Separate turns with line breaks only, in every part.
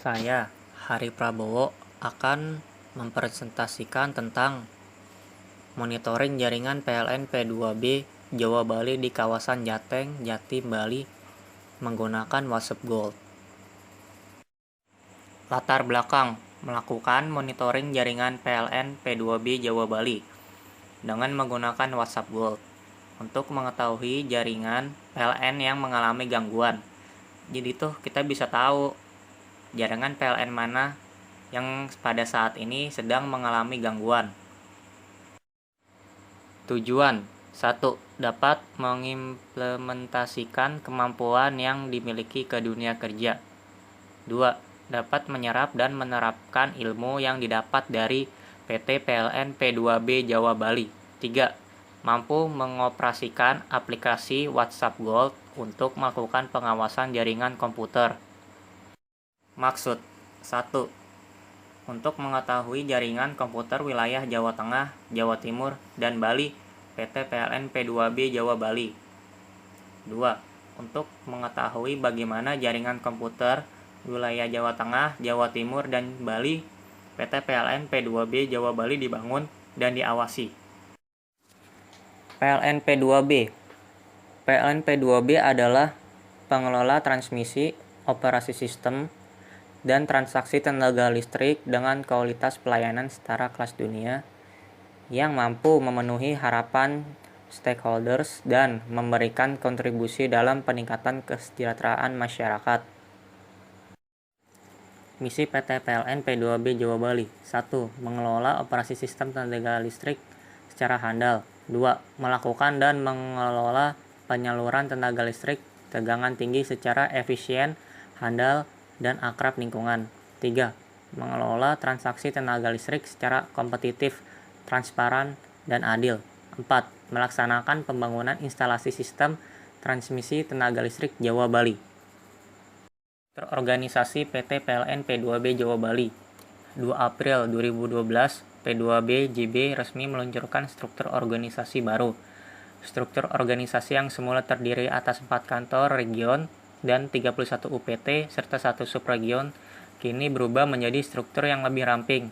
Saya, Hari Prabowo, akan mempresentasikan tentang monitoring jaringan PLN P2B Jawa Bali di kawasan Jateng, Jatim, Bali menggunakan WhatsApp Gold. Latar belakang melakukan monitoring jaringan PLN P2B Jawa Bali dengan menggunakan WhatsApp Gold untuk mengetahui jaringan PLN yang mengalami gangguan. Jadi tuh kita bisa tahu jaringan PLN mana yang pada saat ini sedang mengalami gangguan. Tujuan 1. Dapat mengimplementasikan kemampuan yang dimiliki ke dunia kerja. 2. Dapat menyerap dan menerapkan ilmu yang didapat dari PT PLN P2B Jawa Bali. 3. Mampu mengoperasikan aplikasi WhatsApp Gold untuk melakukan pengawasan jaringan komputer. Maksud 1. Untuk mengetahui jaringan komputer wilayah Jawa Tengah, Jawa Timur, dan Bali PT PLN P2B Jawa Bali. 2. Untuk mengetahui bagaimana jaringan komputer wilayah Jawa Tengah, Jawa Timur, dan Bali PT PLN P2B Jawa Bali dibangun dan diawasi. PLN P2B PLN P2B adalah pengelola transmisi, operasi sistem, dan transaksi tenaga listrik dengan kualitas pelayanan setara kelas dunia yang mampu memenuhi harapan stakeholders dan memberikan kontribusi dalam peningkatan kesejahteraan masyarakat. Misi PT PLN P2B Jawa Bali. 1. Mengelola operasi sistem tenaga listrik secara handal. 2. Melakukan dan mengelola penyaluran tenaga listrik tegangan tinggi secara efisien, handal, dan akrab lingkungan. 3. Mengelola transaksi tenaga listrik secara kompetitif, transparan, dan adil. 4. Melaksanakan pembangunan instalasi sistem transmisi tenaga listrik Jawa Bali. Terorganisasi PT PLN P2B Jawa Bali. 2 April 2012, P2B JB resmi meluncurkan struktur organisasi baru. Struktur organisasi yang semula terdiri atas 4 kantor region dan 31 UPT serta 1 subregion kini berubah menjadi struktur yang lebih ramping,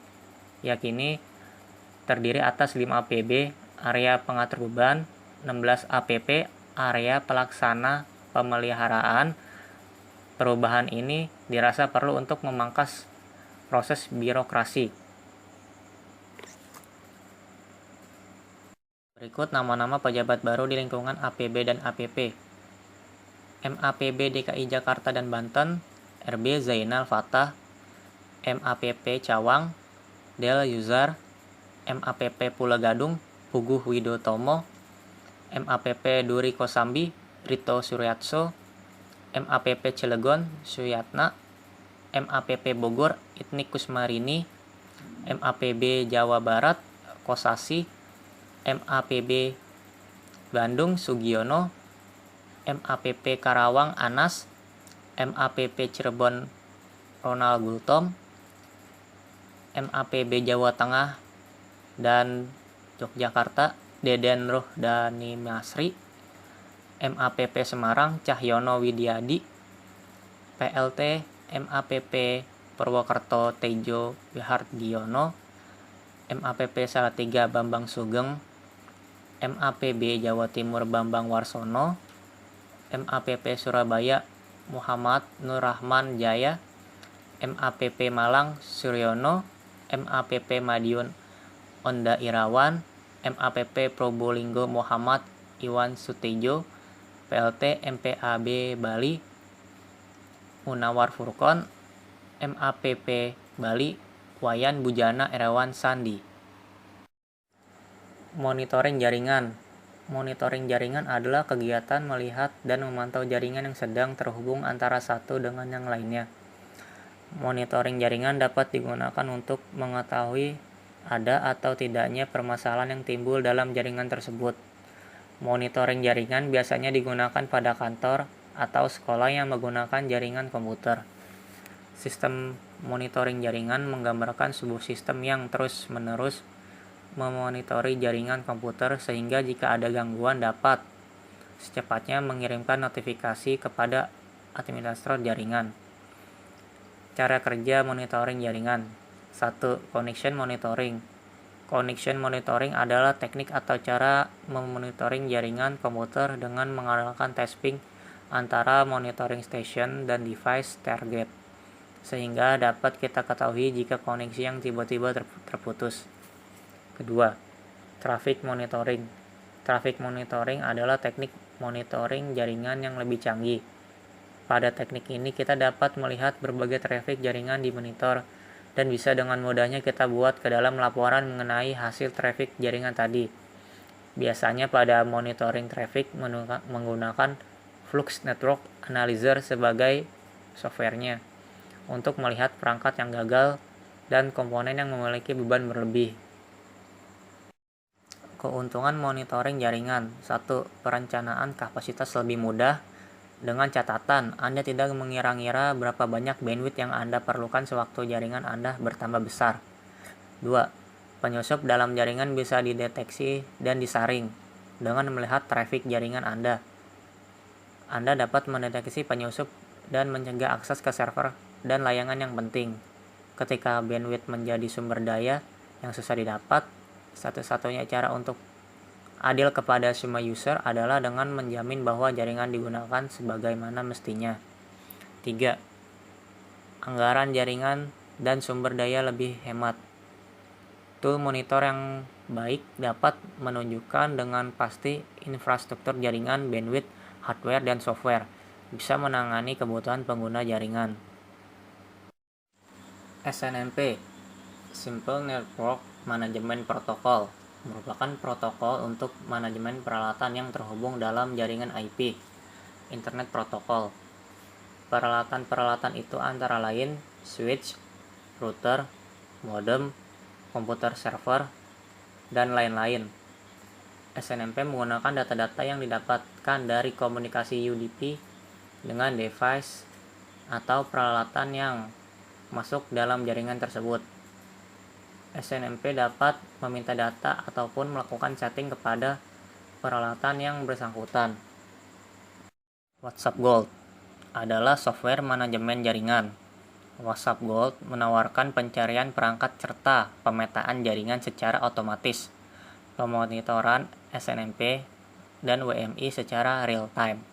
yakni terdiri atas 5 APB, area pengatur beban, 16 APP, area pelaksana pemeliharaan. Perubahan ini dirasa perlu untuk memangkas proses birokrasi. Berikut nama-nama pejabat baru di lingkungan APB dan APP. MAPB DKI Jakarta dan Banten, RB Zainal Fatah, MAPP Cawang, Del Yuzar, MAPP Pulau Gadung, Puguh Widotomo, MAPP Duri Kosambi, Rito Suryatso, MAPP Cilegon, Suyatna, MAPP Bogor, Itnik Kusmarini, MAPB Jawa Barat, Kosasi, MAPB Bandung, Sugiono, MAPP Karawang, Anas, MAPP Cirebon, Ronald Gultom, MAPB Jawa Tengah dan Yogyakarta, Deden Ruhdani Masri, MAPP Semarang, Cahyono Widyadi, PLT MAPP Purwokerto Tejo Wihardiono, MAPP Salatiga Bambang Sugeng, MAPB Jawa Timur Bambang Warsono, MAPP Surabaya Muhammad Nur Rahman Jaya, MAPP Malang Suryono, MAPP Madiun Onda Irawan, MAPP Probolinggo Muhammad Iwan Sutejo, PLT MPAB Bali Munawar Furkon, MAPP Bali Wayan Bujana Erawan Sandi. Monitoring jaringan. Monitoring jaringan adalah kegiatan melihat dan memantau jaringan yang sedang terhubung antara satu dengan yang lainnya. Monitoring jaringan dapat digunakan untuk mengetahui ada atau tidaknya permasalahan yang timbul dalam jaringan tersebut. Monitoring jaringan biasanya digunakan pada kantor atau sekolah yang menggunakan jaringan komputer. Sistem monitoring jaringan menggambarkan sebuah sistem yang terus-menerus memonitori jaringan komputer sehingga jika ada gangguan dapat secepatnya mengirimkan notifikasi kepada administrator jaringan. Cara kerja monitoring jaringan. 1. Connection monitoring. Connection monitoring adalah teknik atau cara memonitoring jaringan komputer dengan mengandalkan tasping antara monitoring station dan device target, sehingga dapat kita ketahui jika koneksi yang tiba-tiba terputus. Kedua, traffic monitoring. Traffic monitoring adalah teknik monitoring jaringan yang lebih canggih. Pada teknik ini kita dapat melihat berbagai traffic jaringan di monitor, dan bisa dengan mudahnya kita buat ke dalam laporan mengenai hasil traffic jaringan tadi. Biasanya pada monitoring traffic menggunakan Flux Network Analyzer sebagai softwarenya untuk melihat perangkat yang gagal dan komponen yang memiliki beban berlebih. Keuntungan monitoring jaringan. 1. Perencanaan kapasitas lebih mudah. Dengan catatan, Anda tidak mengira-ngira berapa banyak bandwidth yang Anda perlukan sewaktu jaringan Anda bertambah besar. 2. Penyusup dalam jaringan bisa dideteksi dan disaring dengan melihat traffic jaringan Anda. Anda dapat mendeteksi penyusup dan mencegah akses ke server dan layanan yang penting. Ketika bandwidth menjadi sumber daya yang susah didapat, satu-satunya cara untuk adil kepada semua user adalah dengan menjamin bahwa jaringan digunakan sebagaimana mestinya. 3. Anggaran jaringan dan sumber daya lebih hemat. Tool monitor yang baik dapat menunjukkan dengan pasti infrastruktur jaringan, bandwidth, hardware, dan software, bisa menangani kebutuhan pengguna jaringan. SNMP, Simple Network Management Protocol, merupakan protokol untuk manajemen peralatan yang terhubung dalam jaringan IP, Internet Protocol. Peralatan-peralatan itu antara lain switch, router, modem, komputer server, dan lain-lain. SNMP menggunakan data-data yang didapatkan dari komunikasi UDP dengan device atau peralatan yang masuk dalam jaringan tersebut. SNMP dapat meminta data ataupun melakukan setting kepada peralatan yang bersangkutan. WhatsApp Gold adalah software manajemen jaringan. WhatsApp Gold menawarkan pencarian perangkat serta pemetaan jaringan secara otomatis, pemonitoran SNMP dan WMI secara real-time,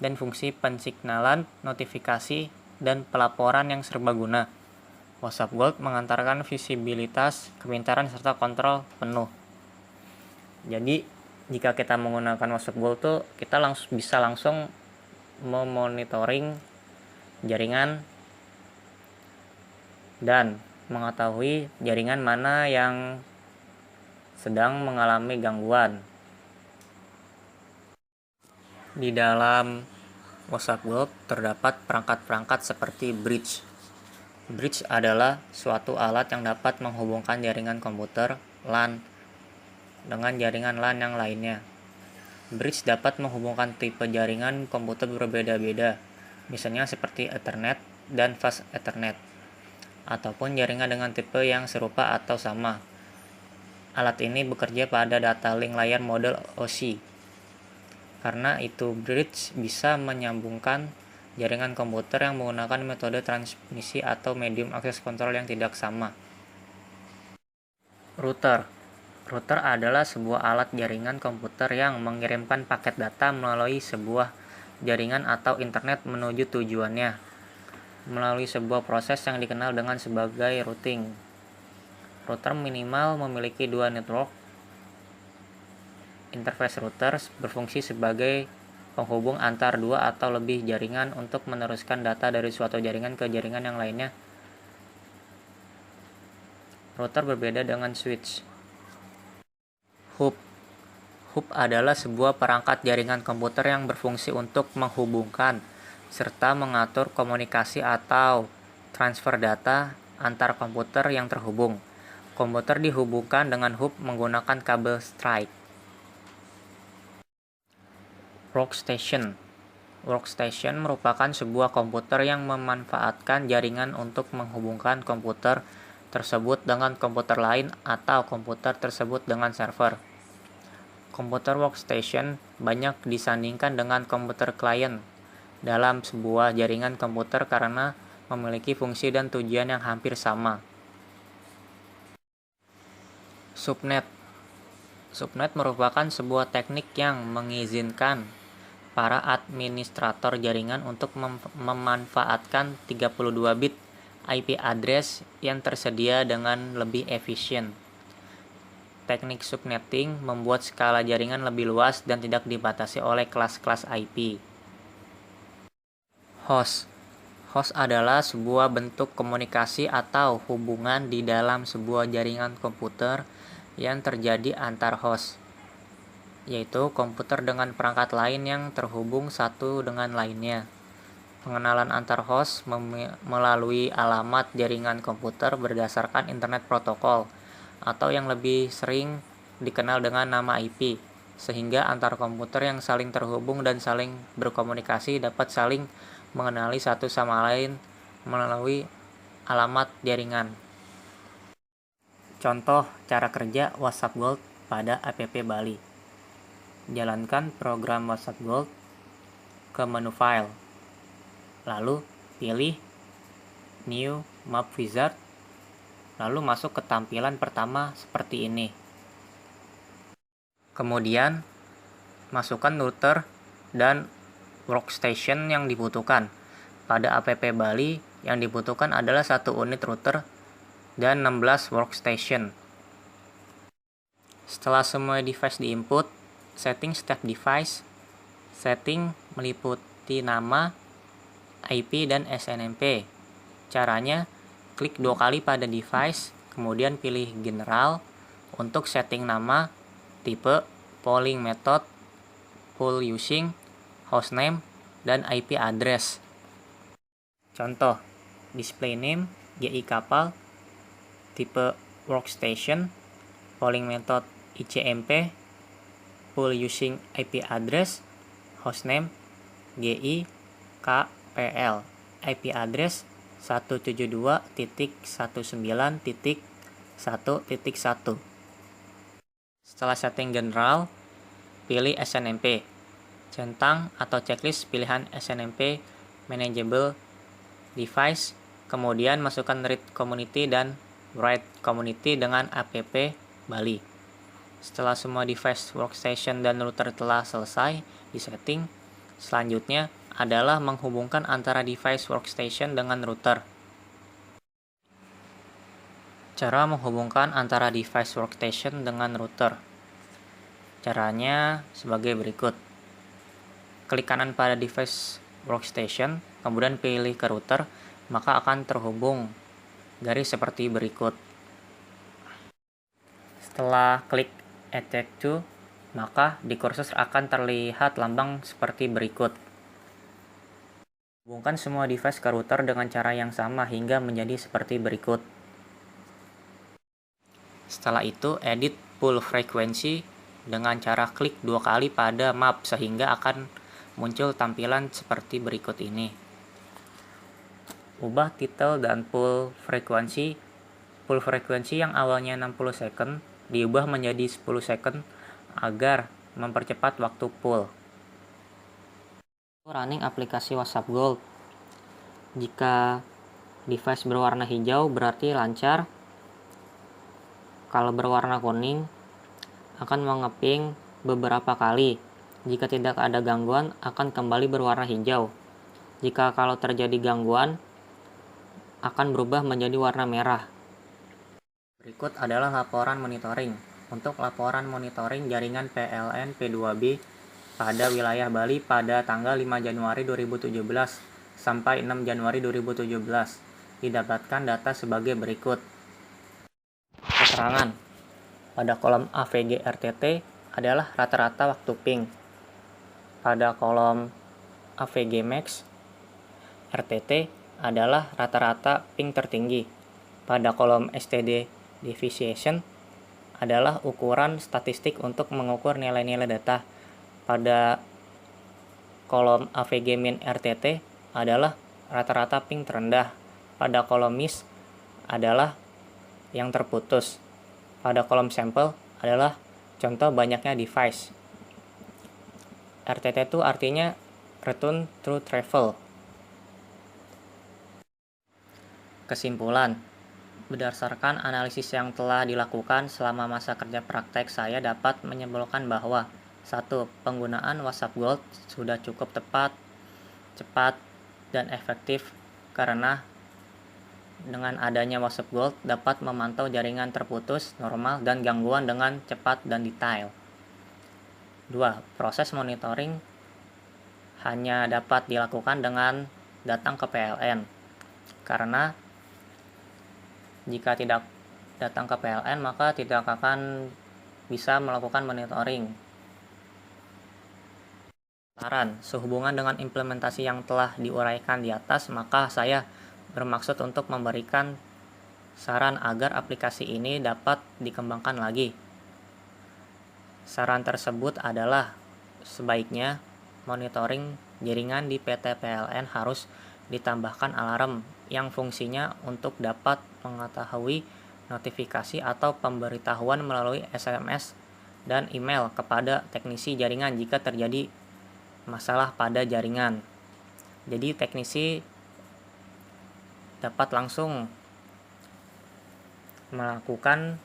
dan fungsi pensignalan, notifikasi, dan pelaporan yang serbaguna. WhatsApp Gold mengantarkan visibilitas, kepintaran, serta kontrol penuh. Jadi, jika kita menggunakan WhatsApp Gold tuh, kita bisa langsung memonitoring jaringan dan mengetahui jaringan mana yang sedang mengalami gangguan. Di dalam WhatsApp Gold terdapat perangkat-perangkat seperti bridge. Bridge adalah suatu alat yang dapat menghubungkan jaringan komputer LAN dengan jaringan LAN yang lainnya. Bridge dapat menghubungkan tipe jaringan komputer berbeda-beda, misalnya seperti Ethernet dan Fast Ethernet, ataupun jaringan dengan tipe yang serupa atau sama. Alat ini bekerja pada data link layer model OSI. Karena itu, bridge bisa menyambungkan jaringan komputer yang menggunakan metode transmisi atau medium access control yang tidak sama. Router adalah sebuah alat jaringan komputer yang mengirimkan paket data melalui sebuah jaringan atau internet menuju tujuannya, melalui sebuah proses yang dikenal dengan sebagai routing. Router minimal memiliki dua network. Interface router berfungsi sebagai penghubung antar dua atau lebih jaringan untuk meneruskan data dari suatu jaringan ke jaringan yang lainnya. Router berbeda dengan switch. Hub adalah sebuah perangkat jaringan komputer yang berfungsi untuk menghubungkan serta mengatur komunikasi atau transfer data antar komputer yang terhubung. Komputer dihubungkan dengan hub menggunakan kabel straight. Workstation merupakan sebuah komputer yang memanfaatkan jaringan untuk menghubungkan komputer tersebut dengan komputer lain atau komputer tersebut dengan server. Komputer workstation banyak disandingkan dengan komputer klien dalam sebuah jaringan komputer karena memiliki fungsi dan tujuan yang hampir sama. Subnet. Subnet merupakan sebuah teknik yang mengizinkan para administrator jaringan untuk memanfaatkan 32 bit IP address yang tersedia dengan lebih efisien. Teknik subnetting membuat skala jaringan lebih luas dan tidak dibatasi oleh kelas-kelas IP. Host. Host adalah sebuah bentuk komunikasi atau hubungan di dalam sebuah jaringan komputer yang terjadi antar host, yaitu komputer dengan perangkat lain yang terhubung satu dengan lainnya. Pengenalan antar host melalui alamat jaringan komputer berdasarkan Internet Protocol, atau yang lebih sering dikenal dengan nama IP, sehingga antar komputer yang saling terhubung dan saling berkomunikasi dapat saling mengenali satu sama lain melalui alamat jaringan. Contoh cara kerja WhatsApp Gold pada app Bali. Jalankan program WhatsApp Gold ke menu File, lalu pilih New Map Wizard, lalu masuk ke tampilan pertama seperti ini. Kemudian, masukkan router dan workstation yang dibutuhkan. Pada app Bali, yang dibutuhkan adalah 1 unit router dan 16 workstation. Setelah semua device diinput, setting setiap device. Setting meliputi nama, IP, dan SNMP. Caranya, klik 2 kali pada device, kemudian pilih general untuk setting nama, tipe, polling method, pool using, hostname, dan IP address. Contoh, display name, GI kapal, tipe workstation, polling method ICMP, pool using IP address, hostname, GI KPL, IP address 172.19.1.1. Setelah setting general, pilih SNMP. Centang atau checklist pilihan SNMP manageable device, kemudian masukkan read community dan write community dengan app Bali. Setelah semua device, workstation, dan router telah selesai disetting, selanjutnya adalah menghubungkan antara device workstation dengan router. Cara menghubungkan antara device workstation dengan router. Caranya sebagai berikut. Klik kanan pada device workstation, kemudian pilih ke router, maka akan terhubung garis seperti berikut. Setelah klik Attach to, maka di kursor akan terlihat lambang seperti berikut. Hubungkan semua device ke router dengan cara yang sama hingga menjadi seperti berikut. Setelah itu, edit pool frequency dengan cara klik 2 kali pada map sehingga akan muncul tampilan seperti berikut ini. Ubah title dan pool frekuensi. Pool frekuensi yang awalnya 60 second diubah menjadi 10 second agar mempercepat waktu pool. Running aplikasi WhatsApp Gold. Jika device berwarna hijau berarti lancar. Kalau berwarna kuning akan mengeping beberapa kali. Jika tidak ada gangguan akan kembali berwarna hijau. Jika kalau terjadi gangguan akan berubah menjadi warna merah. Berikut adalah laporan monitoring. Untuk laporan monitoring jaringan PLN P2B pada wilayah Bali pada tanggal 5 Januari 2017 sampai 6 Januari 2017, didapatkan data sebagai berikut. Keterangan. Pada kolom AVG RTT adalah rata-rata waktu ping. Pada kolom AVG Max RTT adalah rata-rata ping tertinggi. Pada kolom STD Deviation adalah ukuran statistik untuk mengukur nilai-nilai data. Pada kolom AVG Min RTT adalah rata-rata ping terendah. Pada kolom miss adalah yang terputus. Pada kolom sampel adalah contoh banyaknya device. RTT itu artinya Return to Travel. Kesimpulan, berdasarkan analisis yang telah dilakukan selama masa kerja praktek, saya dapat menyimpulkan bahwa 1. Penggunaan WhatsApp Gold sudah cukup tepat, cepat, dan efektif karena dengan adanya WhatsApp Gold dapat memantau jaringan terputus, normal, dan gangguan dengan cepat dan detail. 2. Proses monitoring hanya dapat dilakukan dengan datang ke PLN, karena jika tidak datang ke PLN maka tidak akan bisa melakukan monitoring. Saran, sehubungan dengan implementasi yang telah diuraikan di atas, maka saya bermaksud untuk memberikan saran agar aplikasi ini dapat dikembangkan lagi. Saran tersebut adalah sebaiknya monitoring jaringan di PT PLN harus ditambahkan alarm yang fungsinya untuk dapat mengetahui notifikasi atau pemberitahuan melalui SMS dan email kepada teknisi jaringan jika terjadi masalah pada jaringan. Jadi teknisi dapat langsung melakukan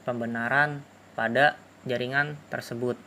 pembenaran pada jaringan tersebut.